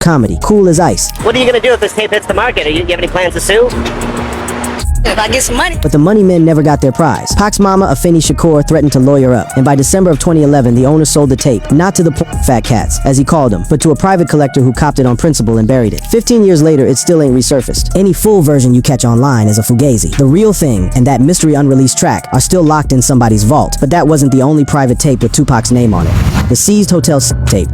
comedy, cool as ice. What are you gonna do if this tape hits the market? Do you have any plans to sue? If I get some money. But the money men never got their prize. Pac's mama, Afeni Shakur, threatened to lawyer up, and by December of 2011, the owner sold the tape, not to the fat cats, as he called them, but to a private collector who copped it on principle and buried it. 15 years later, it still ain't resurfaced. Any full version you catch online is a fugazi. The real thing, and that mystery unreleased track, are still locked in somebody's vault, but that wasn't the only private tape with Tupac's name on it. The seized hotel tape.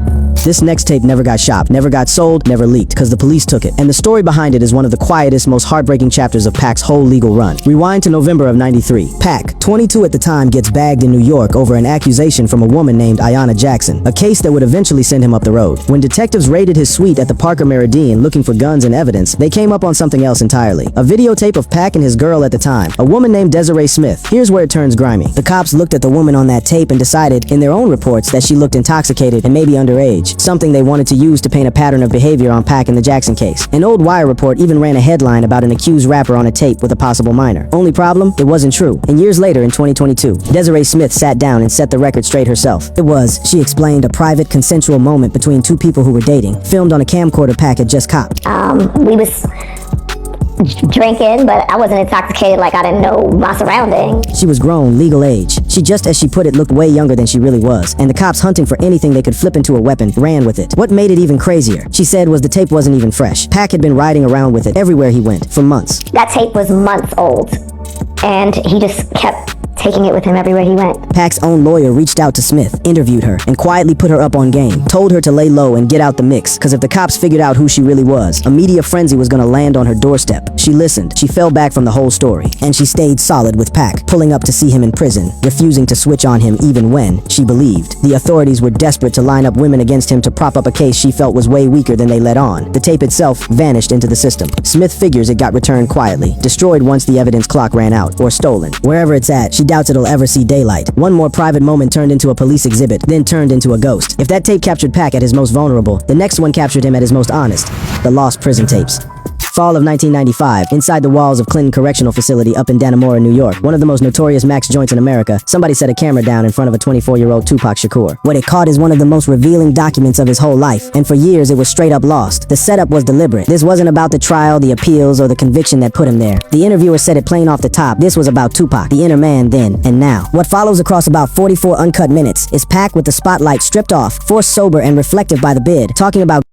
This next tape never got shopped, never got sold, never leaked, because the police took it. And the story behind it is one of the quietest, most heartbreaking chapters of Pac's whole legal run. Rewind to November of '93. Pac, 22 at the time, gets bagged in New York over an accusation from a woman named Ayanna Jackson, a case that would eventually send him up the road. When detectives raided his suite at the Parker Meridian looking for guns and evidence, they came up on something else entirely. A videotape of Pac and his girl at the time, a woman named Desiree Smith. Here's where it turns grimy. The cops looked at the woman on that tape and decided, in their own reports, that she looked intoxicated and maybe underage, something they wanted to use to paint a pattern of behavior on Pac in the Jackson case. An old Wire report even ran a headline about an accused rapper on a tape with a possible minor. Only problem? It wasn't true. And years later, in 2022, Desiree Smith sat down and set the record straight herself. It was, she explained, a private, consensual moment between two people who were dating, filmed on a camcorder Pac had just copped. We was drinking, but I wasn't intoxicated, like I didn't know my surroundings. She was grown, legal age. She just, as she put it, looked way younger than she really was, and the cops, hunting for anything they could flip into a weapon, ran with it. What made it even crazier, she said, was the tape wasn't even fresh. Pac had been riding around with it everywhere he went, for months. That tape was months old, and he just kept taking it with him everywhere he went. Pac's own lawyer reached out to Smith, interviewed her, and quietly put her up on game, told her to lay low and get out the mix, cause if the cops figured out who she really was, a media frenzy was gonna land on her doorstep. She listened, she fell back from the whole story, and she stayed solid with Pac, pulling up to see him in prison, refusing to switch on him even when, she believed, the authorities were desperate to line up women against him to prop up a case she felt was way weaker than they let on. The tape itself vanished into the system. Smith figures it got returned quietly, destroyed once the evidence clock ran out, or stolen. Wherever it's at, she doubts it'll ever see daylight. One more private moment turned into a police exhibit, then turned into a ghost. If that tape captured Pac at his most vulnerable, the next one captured him at his most honest. The lost prison tapes. Fall of 1995, inside the walls of Clinton Correctional Facility up in Dannemora, New York, one of the most notorious max joints in America, somebody set a camera down in front of a 24-year-old Tupac Shakur. What it caught is one of the most revealing documents of his whole life, and for years it was straight up lost. The setup was deliberate. This wasn't about the trial, the appeals, or the conviction that put him there. The interviewer said it plain off the top. This was about Tupac, the inner man then and now. What follows across about 44 uncut minutes is Pac with the spotlight stripped off, forced sober and reflective by the bid, talking about